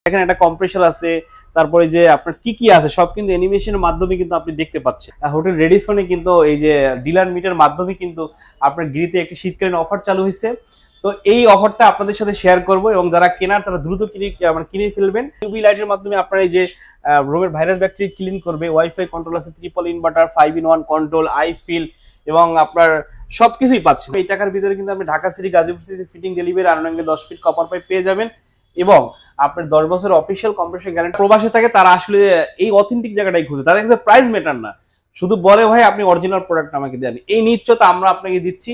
এখানে একটা কম্প্রেসর আছে, তারপরে যে আপনার কি আছে সব কিন্তু অ্যানিমেশনের মাধ্যমে কিন্তু আপনি দেখতে পাচ্ছেন। হোটেল রেডিসনে কিন্তু এই যে ডিলার মিটের মাধ্যমে কিন্তু আপনার গিরিতে একটি শীতকালীন অফার চালু হয়েছে। তো এই অফারটা আপনাদের সাথে শেয়ার করব এবং যারা কেনার তারা দ্রুত কিনে ফেলবেন। ইউভি লাইটের মাধ্যমে আপনার এই যে রুমের ভাইরাস ব্যাকটেরিয়া ক্লিন করবে, ওয়াইফাই কন্ট্রোল আছে, triple inverter, 5-in-1 control, I feel এবং আপনার সবকিছুই পাচ্ছেন। এই টাকার ভিতরে কিন্তু আপনি Dhaka city, Gazipur city fitting delivery, 10 feet copper pipe পেয়ে যাবেন এবং আপনার 10 বছর অফিসিয়াল কম্প্রেসর গ্যারান্টি। প্রবাসে থাকে তারা আসলে এই অথেন্টিক জায়গাটাই খুঁজে, তাদের কাছে প্রাইস ম্যাটার না, শুধু বলে ভাই আপনি অরিজিনাল প্রোডাক্ট আমাকে দেন। এই নিশ্চয়তা আমরা আপনাকে দিচ্ছি।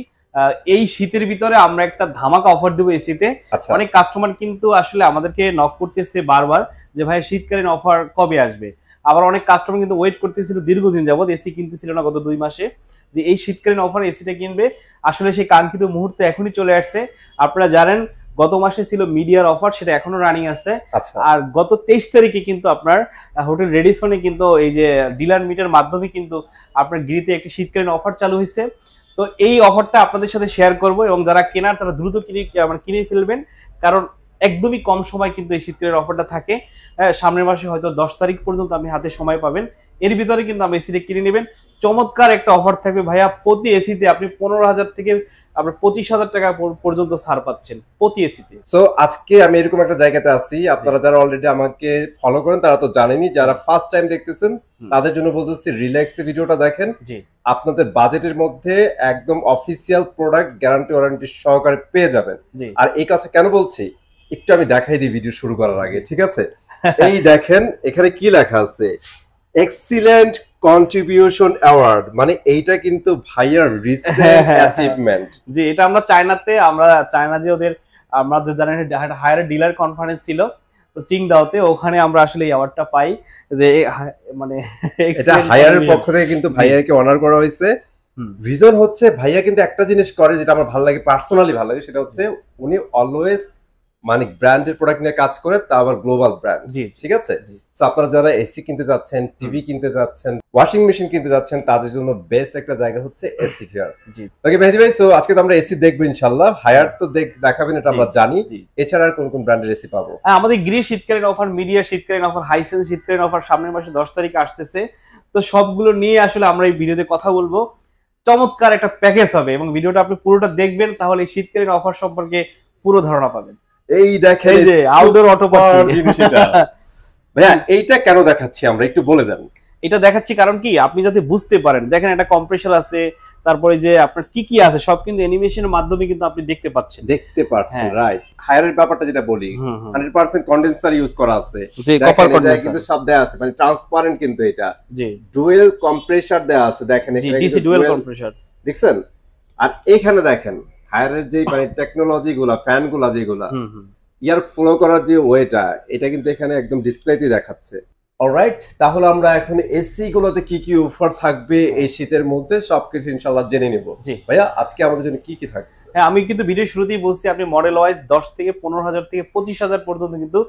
এই শীতের ভিতরে আমরা একটা ধামাকা অফার দেবো এসিতে। অনেক কাস্টমার কিন্তু আসলে আমাদেরকে নক করতেছে বারবার যে ভাই শীতকালীন অফার কবে আসবে। আবার অনেক কাস্টমার কিন্তু ওয়েট করতেছিল দীর্ঘদিন যাবত, এসি কিনতেছিল না গত 2 মাসে, যে এই শীতকালীন অফার এসিটা কিনবে। আসলে সেই কাঙ্ক্ষিত মুহূর্তে এখনই চলে আসছে। আপনারা জানেন গত মাসে ছিল মিডিয়ার অফার, সেটা এখনো রানিং আছে। আর গত 23 তারিখে কিন্তু আপনার হোটেল রেডিসনে কিন্তু এই যে ডিলার মিটের মাধ্যমে কিন্তু আপনার গিরিতে একটি শীতকালীন অফার চালু হয়েছে। তো এই অফারটা আপনাদের সাথে শেয়ার করব এবং যারা কেনার তারা দ্রুত কিনে ফেলবেন, কারণ একদমই কম সময় কিন্তু এই শীতকালীন অফারটা থাকে। সামনের মাসে হয়তো 10 তারিখ পর্যন্ত আপনি হাতে সময় পাবেন, এর ভিতরে কিন্তু আপনি এসিটা কিনে নেবেন। চমৎকার একটা অফার থাকবে ভাইয়া, প্রতি এসিতে আপনি 15,000 থেকে আপনার 25,000 টাকা পর্যন্ত ছাড় পাচ্ছেন প্রতি এসিতে। সো আজকে আমি এরকম একটা জায়গাতে আছি, আপনারা যারা অলরেডি আমাকে ফলো করেন তারা তো জানেনই, যারা ফার্স্ট টাইম দেখতেছেন তাদের জন্য বলতেছি রিল্যাক্সে ভিডিওটা দেখেন। আপনাদের বাজেটের মধ্যে একদম অফিসিয়াল প্রোডাক্ট গ্যারান্টি ওয়ারেন্টি সহকারে পেয়ে যাবেন। আর এই কথা কেন বলছি একটু আমি দেখাই দিই ভিডিও শুরু করার আগে, ঠিক আছে? এই দেখেন এখানে কি লেখা আছে, এক্সিলেন্ট কন্ট্রিবিউশন অ্যাওয়ার্ড, মানে এইটা কিন্তু ভাইয়ার রিসেন্ট অ্যাচিভমেন্ট। জি, এটা আমরা চায়না যে ওদের আমাদের জানেন হায়ার ডিলার কনফারেন্স ছিল তো চিংদাওতে, ওখানে আমরা আসলে এই অ্যাওয়ার্ডটা পাই। যে মানে এটা হায়ারের পক্ষ থেকে কিন্তু ভাইয়াকে অনার করা হয়েছে। ভিজন হচ্ছে ভাইয়া কিন্তু একটা জিনিস করে যেটা আমার ভালো লাগে, পার্সোনালি ভালো লাগে, সেটা হচ্ছে উনি অলওয়েজ মানে ব্র্যান্ডের প্রোডাক্ট নিয়ে কাজ করে, তা আবার গ্লোবাল ব্র্যান্ড। ঠিক আছে? সো আপনারা যারা এসি কিনতে যাচ্ছেন, টিভি কিনতে যাচ্ছেন, ওয়াশিং মেশিন কিনতে যাচ্ছেন, তাদের জন্য বেস্ট একটা জায়গা হচ্ছে এসি ফেয়ার। ওকে মেহেদী ভাই, সো আজকে তো আমরা এসি দেখবো ইনশাআল্লাহ। হায়ার তো দেখাবেন, এটা আমরা জানি। এছাড়া আর কোন কোন ব্র্যান্ডের এসি পাবো? আমাদের গ্রি শীতকালীন অফার, মিডিয়া শীতকালীন অফার, হাইসেন্স শীতকালীন অফার সামনের মাসে 10 তারিখে আসতেছে। তো সবগুলো নিয়ে আসলে আমরা এই ভিডিওতে কথা বলবো। চমৎকার একটা প্যাকেজ হবে এবং ভিডিওটা আপনি পুরোটা দেখবেন, তাহলে এই শীতকালীন অফার সম্পর্কে পুরো ধারণা পাবেন। এই দেখেন এই যে আউটডোর অটো ভাইয়া, এইটা কেন দেখাচ্ছি আমরা একটু বলে দেন। এটা দেখাচ্ছি কারণ কি আপনি যাতে বুঝতে পারেন। দেখেন একটা কম্প্রেসর আছে, তারপরে যে আপনার কি আছে সব কিন্তু অ্যানিমেশনের মাধ্যমে কিন্তু আপনি দেখতে পাচ্ছেন। রাইট। হায়ারের ব্যাপারটা যেটা বলি, 100% কন্ডেন্সার ইউজ করা আছে, যে কপার কন্ডেন্সার কিন্তু সব দেয়া আছে, মানে ট্রান্সপারেন্ট কিন্তু এটা। জি, ডুয়েল কম্প্রেসর দেয়া আছে, দেখেন এখানে ডিসি ডুয়েল কম্প্রেসর দেখছেন। আর এইখানে দেখেন হায়ারের যে মানে টেকনোলজি গুলা, ফ্যান গুলা যেগুলা ইয়ার ফ্লো করার যে ওয়েটা, এটা কিন্তু এখানে একদম ডিসপ্লেতে দেখাচ্ছে। অলরাইট, তাহলে আমরা এখন এসি গুলোতে কি কি অফার থাকবে এই শীতের মধ্যে সবকিছু ইনশাআল্লাহ জেনে নেব। জি ভাইয়া, আজকে আমাদের জন্য কি কি থাকছে? হ্যাঁ, আমি কিন্তু ভিডিও শুরুতেই বলছি আপনি মডেল ওয়াইজ 10 থেকে 15,000 থেকে 25,000 পর্যন্ত কিন্তু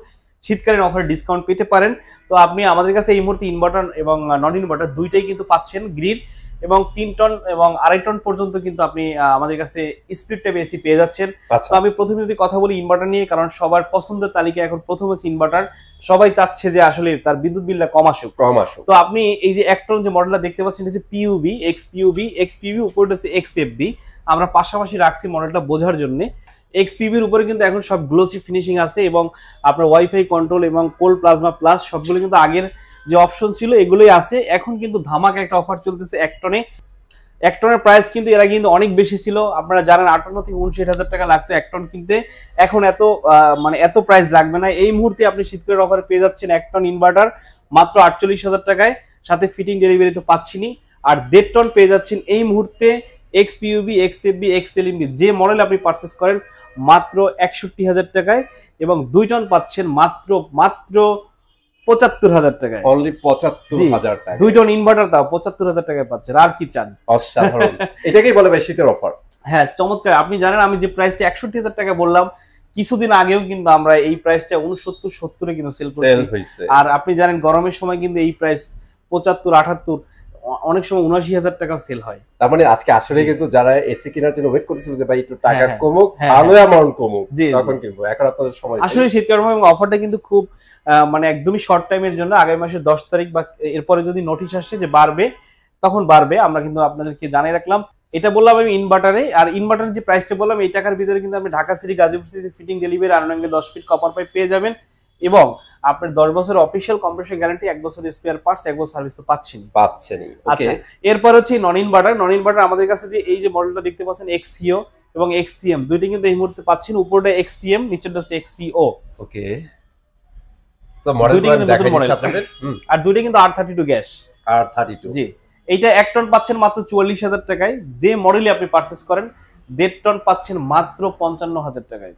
শীতকালীন অফারে ডিসকাউন্ট পেতে পারেন। তো আপনি আমাদের কাছে এই মুহূর্তে ইনভার্টার এবং নন ইনভার্টার দুইটাই কিন্তু পাচ্ছেন, গ্রিড এবং 3 টন এবং 2.5 টন পর্যন্ত কিন্তু আপনি আমাদের কাছে স্প্লিট টাইপ এসি পেয়ে যাচ্ছেন। তো আমি প্রথমে যদি কথা বলি ইনভার্টার নিয়ে, কারণ সবার পছন্দের তালিকা এখন প্রথম হচ্ছে ইনভার্টার। সবাই চাচ্ছে যে আসলে তার বিদ্যুৎ বিলটা কম আসুক। তো আপনি এই যে 1 টন যে মডেলটা দেখতে পাচ্ছেন, এটা হচ্ছে পিইউবি, এক্সপিইউবি উপরে হচ্ছে এক্সএফবি। আমরা পাশাপাশি রাখছি মডেলটা বোঝার জন্য। এক্সপিইউবির উপরে কিন্তু এখন সব গ্লোসি ফিনিশিং আছে এবং আপনার ওয়াইফাই কন্ট্রোল এবং কোল্ড প্লাজমা প্লাস সবগুলো কিন্তু আগের যে অপশন ছিল এগুলোই আছে। এখন কিন্তু ধামাকা একটা অফার চলতেছে 1 টনে। 1 টনের প্রাইস কিন্তু এরা কিন্তু অনেক বেশি ছিল, আপনারা জানেন 58 থেকে 59,000 টাকা লাগতো 1 টন কিনতে। এখন এত প্রাইস লাগবে না। এই মুহূর্তে আপনি শীতকালের অফারে পেয়ে যাচ্ছেন 1 টন ইনভার্টার মাত্র 48,000 টাকায়, সাথে ফিটিং ডেলিভারি তো পাচ্ছিনি। আর 1.5 টন পেয়ে যাচ্ছেন এই মুহূর্তে এক্সপিইউবি, এক্সএফবি, এক্সএলএমবি যে মডেল আপনি পারচেস করেন মাত্র 61,000 টাকায়, এবং 2 টন পাচ্ছেন মাত্র 75,000 টাকায়। অনলি 75,000 টাকা 2 টন ইনভার্টার দাও 75,000 টাকায় পাচ্ছেন। আর কি চান? অসাধারণ। এটাকেই বলে ভাই শীতের অফার। হ্যাঁ, চমৎকার। আপনি জানেন আমি যে প্রাইসটা 61,000 টাকা বললাম, কিছুদিন আগেও কিন্তু আমরা এই প্রাইসটা 69-70 এ কিন্তু সেল করছি। আর আপনি জানেন গরমের সময় কিন্তু এই প্রাইস 75-78 অনেক সময় ৭৯,০০০ টাকা সেল হয়। তার মানে আজকে আসলে কিন্তু যারা এসি কেনার জন্য ওয়েট করতেছিল যে ভাই একটু টাকা কমুক, ভালো অ্যামাউন্ট কমুক, তখন কিনবো। এখন আপনাদের সময় আসলে শীতকাল অফারটা কিন্তু খুব মানে একদমই শর্ট টাইমের জন্য। আগামী মাসের 10 তারিখ বা এরপরে যদি নোটিশ আসে যে বাড়বে, তখন বাড়বে, আমরা কিন্তু আপনাদেরকে জানিয়ে রাখলাম। এটা বললাম আমি ইনভার্টারে। আর ইনভার্টারের যে প্রাইসটা বললাম, এই টাকার ভিতরে কিন্তু আপনি Dhaka city, Gazipur city fitting delivery, iron angle 10 feet copper pipe পেয়ে যাবেন। এবং আপনার 10 বছরের অফিসিয়াল কম্প্রেসর গ্যারান্টি, 1 বছর স্পেয়ার পার্টস, 1 বছর সার্ভিস তো পাচ্ছেনই। আচ্ছা, এরপর হচ্ছে নন ইনভার্টার। নন ইনভার্টার আমাদের কাছে যে এই যে মডেলটা দেখতে পাচ্ছেন, এক্সিও এবং এক্সসিএম, দুইটা কিন্তু এই মুহূর্তে পাচ্ছেন। উপরটা এক্সসিএম, নিচেরটা হচ্ছে এক্সিও। ওকে, সো মডেলটা দেখাই দিচ্ছি আপনাদের। আর দুইটা কিন্তু R32 গ্যাস। R32, জি। এইটা 1 টন পাচ্ছেন মাত্র ৪৪,০০০ টাকায়। যে মডেলই আপনি পারচেজ করেন, 1.5 টন পাচ্ছেন মাত্র ৫৫,০০০ টাকায়।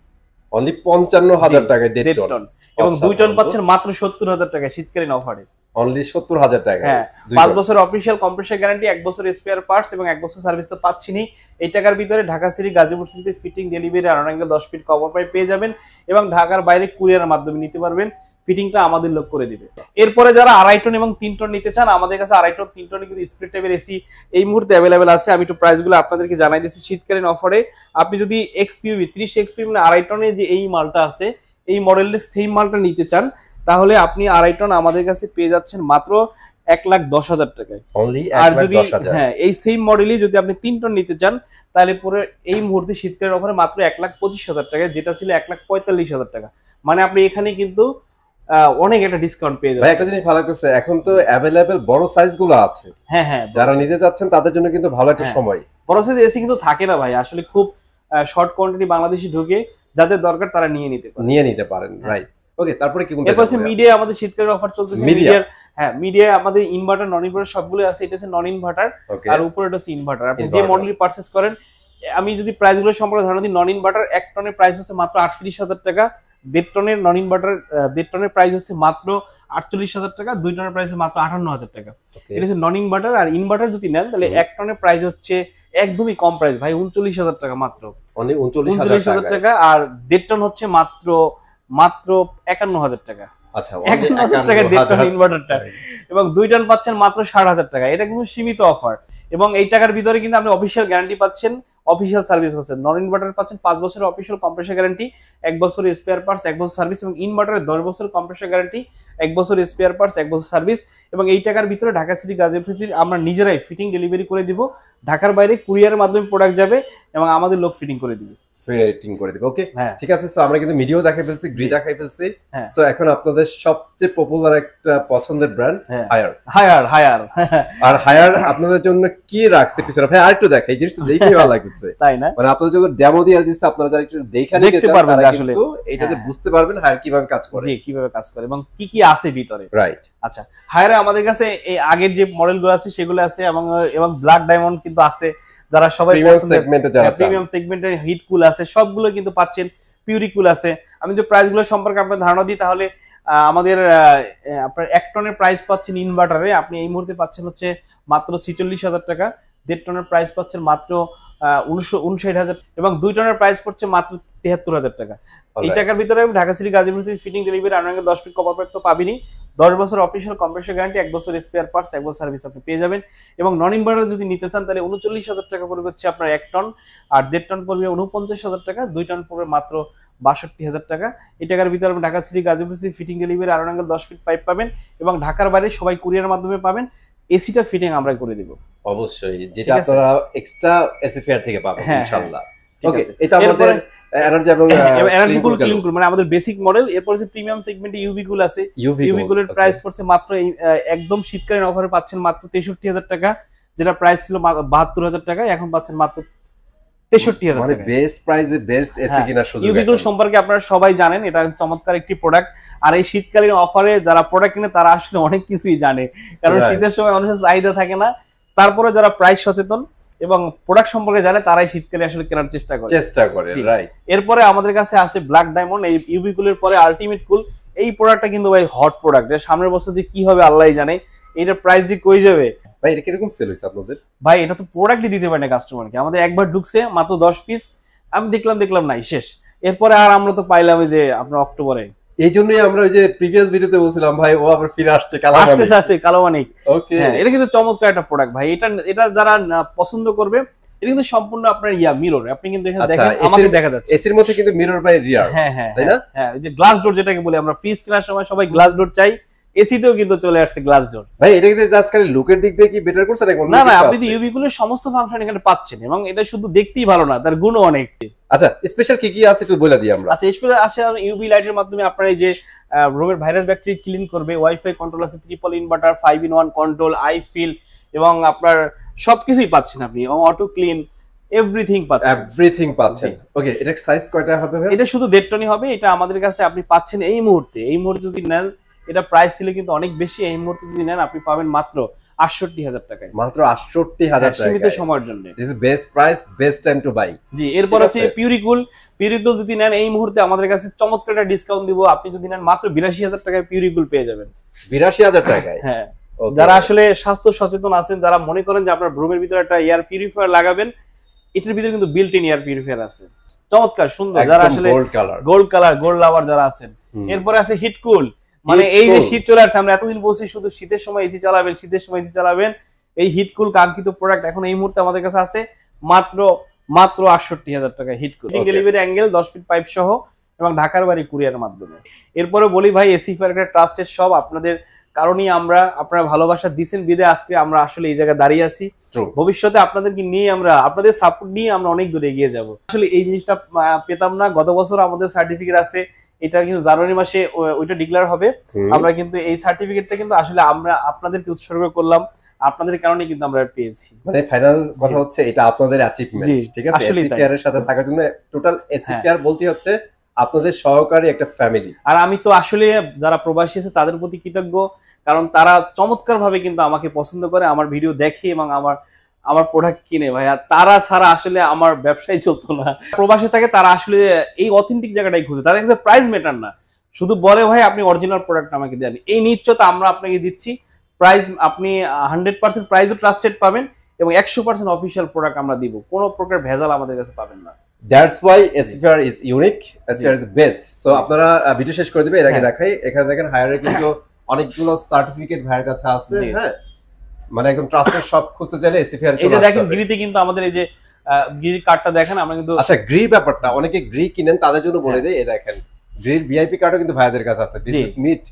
অনলি ৫৫,০০০ টাকায় 1.5 টন। এবং 2 টন পাচ্ছেন মাত্র ৭০,০০০ টাকায় শীতকালীন অফারে। অনলি ৭০,০০০ টাকা। হ্যাঁ, 5 বছরের অফিসিয়াল কম্প্রেসর গ্যারান্টি, 1 বছর স্পেয়ার পার্টস এবং 1 বছর সার্ভিস তো পাচ্ছেনই। এই টাকার ভিতরে ঢাকা সিটি, গাজীপুর সিটিতে fitting delivery, iron angle 10 fit cover pipe পেয়ে যাবেন। এবং ঢাকার বাইরে কুরিয়ারের মাধ্যমে নিতে পারবেন। ফিটিংটা আমাদের লোক করে দিবে। এরপরে যারা 2.5 টন এবং 3 টন নিতে চান, আমাদের কাছে 2.5 টন 3 টন কিন্তু স্প্লিট টাইপের এসি এই মুহূর্তে অ্যাভেলেবেল আছে। আমি একটু প্রাইসগুলো আপনাদেরকে জানাই দিচ্ছি শীতকালীন অফারে। আপনি যদি এক্সপিউভি 30 এক্সপিউভি মানে 2.5 টনের যে এই মালটা আছে, এই মডেলের সেম মালটা নিতে চান, তাহলে আপনি 2.5 টন আমাদের কাছে পেয়ে যাচ্ছেন মাত্র 1,10,000 টাকায়। আর যদি হ্যাঁ এই সেম মডেলই যদি আপনি 3 টন নিতে চান, তাহলে পুরো এই মুহূর্তে শীতকালীন অফারে মাত্র 1,25,000 টাকায়, যেটা ছিল 1,45,000 টাকা। মানে আপনি এখানে কিন্তু অনেক একটা ডিসকাউন্ট পেয়ে যাবেন। ভাই একটা জিনিস ভালো লাগতেছে, এখন তো अवेलेबल বড় সাইজ গুলো আছে। হ্যাঁ হ্যাঁ, যারা নিতে যাচ্ছেন তাদের জন্য কিন্তু ভালো একটা সময়। বড় সাইজ এসি কিন্তু থাকে না ভাই, আসলে খুব শর্ট কোয়ান্টিটি বাংলাদেশে ঢুকে, যাদের দরকার তারা নিয়ে নিতে পারেন। রাইট, ওকে। তারপরে কি কোনটা? এরপর আছে মিডিয়া। আমাদের শীতকালীন অফার চলতেছে মিডিয়ার। হ্যাঁ, মিডিয়া আমাদের ইনভার্টার, নন ইনভার্টার সবগুলো আছে। এটা হচ্ছে নন ইনভার্টার, আর উপরে এটা হচ্ছে ইনভার্টার। আপনি যে মডেলই পারচেজ করেন, আমি যদি প্রাইসগুলো সম্পর্কে ধারণা দিই, নন ইনভার্টার 1 টনের প্রাইস হচ্ছে মাত্র 38,000 টাকা। 1.5 টনের নন ইনভার্টার 1.5 টনের প্রাইস হচ্ছে মাত্র 48,000 টাকা। 2 টনের প্রাইস হচ্ছে মাত্র 58,000 টাকা। এটা হচ্ছে নন ইনভার্টার। আর ইনভার্টার যদি নেন, তাহলে 1 টনের প্রাইস হচ্ছে একদমই কম প্রাইস ভাই, 39,000 টাকা মাত্র। 39,000 টাকা। আর 1.5 টন হচ্ছে মাত্র 51,000 টাকা। আচ্ছা, 51,000 টাকা 1.5 টন ইনভার্টারটা। এবং 2 টন পাচ্ছেন মাত্র 60,000 টাকা। এটা কিন্তু সীমিত অফার। এবং এই টাকার ভিতরে কিন্তু আপনি অফিসিয়াল গ্যারান্টি পাচ্ছেন, অফিসিয়াল সার্ভিস পাচ্ছেন। নন ইনভার্টার পাচ্ছেন 5 বছরের অফিসিয়াল কম্প্রেসর গ্যারান্টি, 1 বছর স্পেয়ার পার্টস, 1 বছর সার্ভিস। এবং ইনভার্টারের 10 বছরের কম্প্রেসর গ্যারান্টি, 1 বছর স্পেয়ার পার্টস, 1 বছর সার্ভিস। এবং এই টাকার ভিতরে ঢাকা সিটি, গাজীপুর সিটি আমরা নিজেরাই ফিটিং ডেলিভারি করে দিব। ঢাকার বাইরে কুরিয়ারের মাধ্যমে প্রোডাক্ট যাবে এবং আমাদের লোক ফিটিং করে দিবে। ফিটিং করে দিবে। ওকে, ঠিক আছে। সো আমরা কিন্তু ভিডিও দেখাই ফেলছি, গ্রি দেখাই ফেলছি। সো এখন আপনাদের সবচেয়ে পপুলার একটা পছন্দের ব্র্যান্ড হায়ার। আর হায়ার আপনাদের জন্য কি রাখছে পিছনে ভাই আরেকটু দেখাই, জিনিসটা দেখে ভালো লাগছে, তাই না? মানে আপনাদের যখন ডেমো দিয়ে দিচ্ছে, আপনারা যারা একটু দেখতে পারবেন আসলে এটাতে বুঝতে পারবেন হায়ার কিভাবে কাজ করে। জি, কিভাবে কাজ করে এবং কি কি আছে ভিতরে। রাইট। আচ্ছা, হায়ারে আমাদের কাছে এই আগের যে মডেলগুলো আছে সেগুলো আছে, এবং ব্ল্যাক ডায়মন্ড কিন্তু আছে। যারা সবাই প্রিমিয়াম সেগমেন্টের হিট কুল আছে, সবগুলো কিন্তু পাচ্ছেন। পিউরি কুল আছে। আমি যে প্রাইসগুলো সম্পর্কে আপনাদের ধারণা দিই, তাহলে আমাদের আপনার 1 টনের প্রাইস পাচ্ছেন ইনভার্টারে আপনি এই মুহূর্তে পাচ্ছেন হচ্ছে মাত্র 46,000 টাকা। 1.5 টনের প্রাইস পাচ্ছেন মাত্র 59,000 এবং 2 টনের প্রাইস পড়ছে মাত্র 73,000 টাকা। এই টাকার ভিতরে Dhaka city, Gazipur city fitting delivery, iron angle 10 fit cover pipe তো পাবেনই। 10 বছর অফিসিয়াল কম্প্রেসর গ্যারান্টি, 1 বছর স্পেয়ার পার্টস, 1 বছর সার্ভিস আপনি পেয়ে যাবেন। এবং নন ইনভার্টার যদি নিতে চান, তাহলে 39,000 টাকা পড়বে হচ্ছে আপনার 1 টন। আর 1.5 টন পড়বে 49,000 টাকা। 2 টন পড়বে মাত্র 62,000 টাকা। এই টাকার ভিতরে Dhaka city, Gazipur city fitting delivery, iron angle 10 fit pipe পাবেন। এবং ঢাকার বাইরে সবাই কুরিয়ারের মাধ্যমে পাবেন। এসিটা ফিটিং আমরা করে দিব অবশ্যই, যেটা আপনারা এক্সট্রা এসি ফেয়ার থেকে পাবেন ইনশাআল্লাহ। ওকে, এটা আমাদের এনার্জি এবং এনার্জি কুল ক্লিন কুল মানে আমাদের বেসিক মডেল। এরপর হচ্ছে প্রিমিয়াম সেগমেন্টে ইউভি কুল আছে। ইউভি কুলের প্রাইস পড়ছে মাত্র একদম শীতকালীন অফারে পাচ্ছেন মাত্র 63,000 টাকা, যেটা প্রাইস ছিল 72,000 টাকা, এখন পাচ্ছেন মাত্র 63,000 মানে বেস্ট প্রাইসে বেস্ট এসি কেনার সুযোগ। ইউভি কুল সম্পর্কে আপনারা সবাই জানেন, এটা চমৎকার একটি প্রোডাক্ট। আর এই শীতকালীন অফারে যারা প্রোডাক্ট কিনে তারা আসলে অনেক কিছুই জানে, কারণ শীতের সময় মানুষের চাহিদা থাকে না। তারপরে যারা প্রাইস সচেতন এবং প্রোডাক্ট সম্পর্কে জানে, তারাই শীতকালে আসলে কেনার চেষ্টা করে। রাইট। এরপরে আমাদের কাছে আছে ব্ল্যাক ডায়মন্ড। এই ইউভি কুলের পরে আলটিমেট কুল। এই প্রোডাক্টটা কিন্তু ভাই হট প্রোডাক্ট। সামনের বছর যে কি হবে আল্লাহই জানে। এটার প্রাইস যে কই যাবে ভাই, এটা কিরকম সেল হইছে আপনাদের? ভাই, এটা তো প্রোডাক্টই দিতে পারে না কাস্টমারকে। আমাদের একবার ঢুকছে মাত্র 10 পিস, আমি দেখলাম নাই শেষ। এরপরে আর আমরা তো পাইলাম যে আপনার অক্টোবরে এই জন্যই আমরা ওই যে প্রিভিয়াস ভিডিওতে বলছিলাম ভাই ও আবার ফিরে আসছে কালো মানিক। ওকে, এটা কিন্তু চমৎকার একটা প্রোডাক্ট ভাই। এটা যারা পছন্দ করবে, এটা কিন্তু সম্পূর্ণ আপনার মিরর। আপনি কিন্তু এখানে দেখেন, আমাকে দেখা যাচ্ছে এসির মধ্যে কিন্তু মিরর বাই রিয়ার। হ্যাঁ, তাই না? হ্যাঁ, ওই যে গ্লাস ডোর যেটাকে বলি আমরা, ফ্রিজ কেনার সময় সবাই গ্লাস ডোর চাই, এসিতেও কিন্তু চলে আসছে গ্লাস ডোর। ভাই এটা কিন্তু জাস্ট খালি লুকের দিক দিয়ে কি বেটার করছে নাকি অন্য কিছু আছে? না, আপনি ইউভি গুলোর সমস্ত ফাংশন এখানে পাচ্ছেন, এবং এটা শুধু দেখতেই ভালো না, তার গুণও অনেক। আচ্ছা, স্পেশাল কি কি আছে একটু বলে দিই আমরা। আচ্ছা, স্পেশাল আছে ইউভি লাইটের মাধ্যমে আপনার এই যে রুমের ভাইরাস ব্যাকটেরিয়া ক্লিন করবে, ওয়াইফাই কন্ট্রোল আছে, triple inverter, 5-in-1 control, I feel, এবং আপনার সবকিছুই পাচ্ছেন আপনি, অটো ক্লিন, এভরিথিং পাচ্ছেন। ওকে, এটা সাইজ কয়টা হবে ভাই? এটা শুধু 1.5 টনই হবে। এটা আমাদের কাছে আপনি পাচ্ছেন এই মুহূর্তে যদি নেন, এটা প্রাইস ছিল কিন্তু অনেক বেশি, এই মুহূর্তে যদি নেন আপনি পাবেন মাত্র 68,000 টাকায়। মাত্র 68,000 টাকা, সীমিত সময়ের জন্য। This is best price, best time to buy. জি, এরপর আছে পিউরিকুল যদি নেন এই মুহূর্তে আমাদের কাছে চমৎকার একটা ডিসকাউন্ট দিব। আপনি যদি নেন মাত্র 82,000 টাকায় পিউরিকুল পেয়ে যাবেন। 82,000 টাকায়? হ্যাঁ। যারা আসলে স্বাস্থ্য সচেতন আছেন, যারা মনে করেন যে আপনার রুমের ভিতরে একটা এয়ার পিউরিফায়ার লাগাবেন, এটার ভিতরে কিন্তু বিল্ট ইন এয়ার পিউরিফায়ার আছে, চমৎকার সুন্দর। যারা আসলে গোল্ড লাভার যারা আছেন। এরপরে আছে হিটকুল, মানে এই যে শীত চলে আসছে, আমরা এতদিন বলছি শুধু শীতের সময় এসি চালাবেন, এই হিটকুল কাঙ্ক্ষিত প্রোডাক্ট এখন এই মুহূর্তে আমাদের কাছে আছে মাত্র 68,000 টাকা হিটকুল। ডেলিভারি অ্যাঙ্গেল 10 ফিট পাইপ সহ, এবং ঢাকার বাড়ি কুরিয়ারের মাধ্যমে। এরপরে বলি ভাই, এসি ফেয়ার একটা ট্রাস্টেড শপ, আপনাদের কারণেই আপনারা ভালোবাসা দিচ্ছেন বিদে আজকে আমরা আসলে এই জায়গায় দাঁড়িয়ে আছি। ভবিষ্যতে আপনাদেরকে নিয়ে আপনাদের সাপোর্ট নিয়ে আমরা অনেক দূরে এগিয়ে যাব। আসলে এই জিনিসটা পেতাম না, গত বছর আমাদের সার্টিফিকেট আছে, এটা কিন্তু জানুয়ারি মাসে ওইটা ডিক্লেয়ার হবে। আমরা কিন্তু এই সার্টিফিকেটটা কিন্তু আসলে আমরা আপনাদেরকে উৎসর্গ করলাম, আপনাদের কারণে কিন্তু আমরা পেয়েছি। মানে ফাইনাল কথা হচ্ছে এটা আপনাদের অ্যাচিভমেন্ট, ঠিক আছে? এসি ফেয়ার এর সাথে থাকার জন্য টোটাল এসি ফেয়ার বলতে হচ্ছে আপনাদের সহকারী একটা ফ্যামিলি। আর আমি তো আসলে যারা প্রবাসী আছে তাদের প্রতি কৃতজ্ঞ, কারণ তারা চমৎকার ভাবে কিন্তু আমাকে পছন্দ করে, আমার ভিডিও দেখে এবং আমার প্রোডাক্ট কিনে ভাই। আর তারা ছাড়া আসলে আমার ব্যবসায় চলতো না। প্রবাসী থাকে তারা আসলে এই অথেন্টিক জায়গাটাই খুঁজে, তাদের কাছে প্রাইস ম্যাটার না, শুধু বলে ভাই আপনি অরিজিনাল প্রোডাক্ট আমাকে দেন। এই নিশ্চয়তা আমরা আপনাকে দিচ্ছি। প্রাইস আপনি 100% প্রাইসও ট্রাস্টেড পাবেন, এবং 100% অফিসিয়াল প্রোডাক্ট আমরা দিব, কোনো প্রকার ভেজাল আমাদের কাছে পাবেন না। That's why এসিফেয়ার is unique, এসিফেয়ার is best. So আপনারা ভিডিও শেষ করে দিবে, এর আগে দেখাই, এখানে দেখেন হায়ারে কিন্তু অনেকগুলো সার্টিফিকেট ভাইয়ের কাছে আছে। হ্যাঁ, মানে একদম ট্রাস্টেড শপ খুঁজতে চাইলে এসিফেয়ার। এই যে দেখেন গ্রিতে কিন্তু আমাদের এই যে গ্রি কার্ডটা দেখেন, আমরা কিন্তু আচ্ছা গ্রি ব্যাপারটা অনেকে গ্রি কিনেন তাদের জন্য বলে দেই, এই দেখেন গ্রির ভিআইপি কার্ডও কিন্তু ভাইদের কাছে আছে। বিজনেস মিট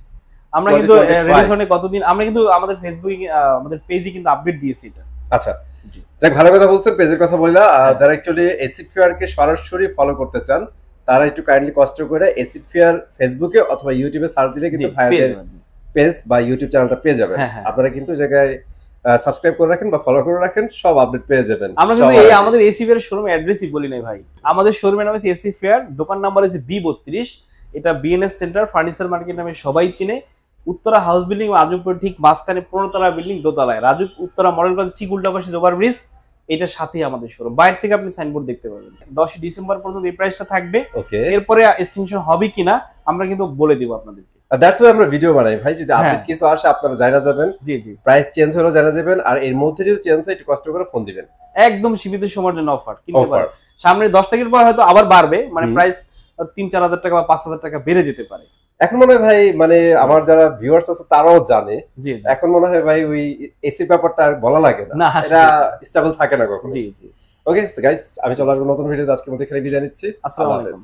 আমরা কিন্তু রিলেশনে কতদিন আমরা কিন্তু আমাদের ফেসবুকে আমাদের পেজে কিন্তু আপডেট দিয়েছি এটা। আচ্ছা, যাক ভালো কথা বলছেন, পেজের কথা বললা। যারা অ্যাকচুয়ালি এসিফেয়ার কে সরাসরি ফলো করতে চান তারা একটু কাইন্ডলি কষ্ট করে এসিফেয়ার ফেসবুকে অথবা ইউটিউবে সার্চ দিলে কিন্তু ভাইদের পেজ বা ইউটিউব চ্যানেলটা পেয়ে যাবেন। আপনারা কিন্তু জায়গায় সাবস্ক্রাইব করে রাখেন বা ফলো করে রাখেন, সব আপডেট পেয়ে যাবেন। আমরা কিন্তু এই আমাদের এসিফেয়ার শোরুম অ্যাড্রেসই বলি নাই ভাই। আমাদের শোরুমের নাম হচ্ছে এসিফেয়ার, দোকান নাম্বার হচ্ছে B32, এটা বিএনএস সেন্টার ফার্নিচার মার্কেট নামে সবাই চিনে। উত্তরা হাউস বিল্ডিং রাজুকপুর ঠিক মাঝখানে 15 তলা বিল্ডিং, দোতলায় রাজুক উত্তরা মডেল প্লাজা ঠিক উল্টা পাশে ওভার ব্রিজ, এটার সাথেই আমাদের শোরুম। বাইরে থেকে আপনি সাইনবোর্ড দেখতে পাবেন। 10 ডিসেম্বর পর্যন্ত এই প্রাইসটা থাকবে। এরপরে এক্সটেনশন হবে কিনা আমরা কিন্তু বলে দিব আপনাদেরকে। দ্যাটস ওয়াই আমরা ভিডিও বানাই ভাই, যদি আপডেট কিছু আসে আপনারা জানা যাবেন। জি জি, প্রাইস চেঞ্জ হলো জানা যাবেন, আর এর মধ্যে যদি চেঞ্জ হয় একটু কষ্ট করে ফোন দিবেন। একদম সীমিত সময়ের জন্য অফার কিনতে পারেন। সামনে 10 তারিখের পর হয়তো আবার বাড়বে, মানে প্রাইস 3-4 হাজার টাকা বা 5,000 টাকা বেড়ে যেতে পারে। এখন মনে হয় ভাই, মানে আমার যারা ভিউয়ার্স আছে তারাও জানে, এখন মনে হয় ভাই ওই এসি ব্যাপারটা আর বলা লাগে না, এটা স্টেবল থাকে না কখনো। জি জি, ওকে গাইস, আমি চলে আসবো নতুন ভিডিওতে। আজকের মতো এখানে বিদায় নিচ্ছি। আসসালামু আলাইকুম।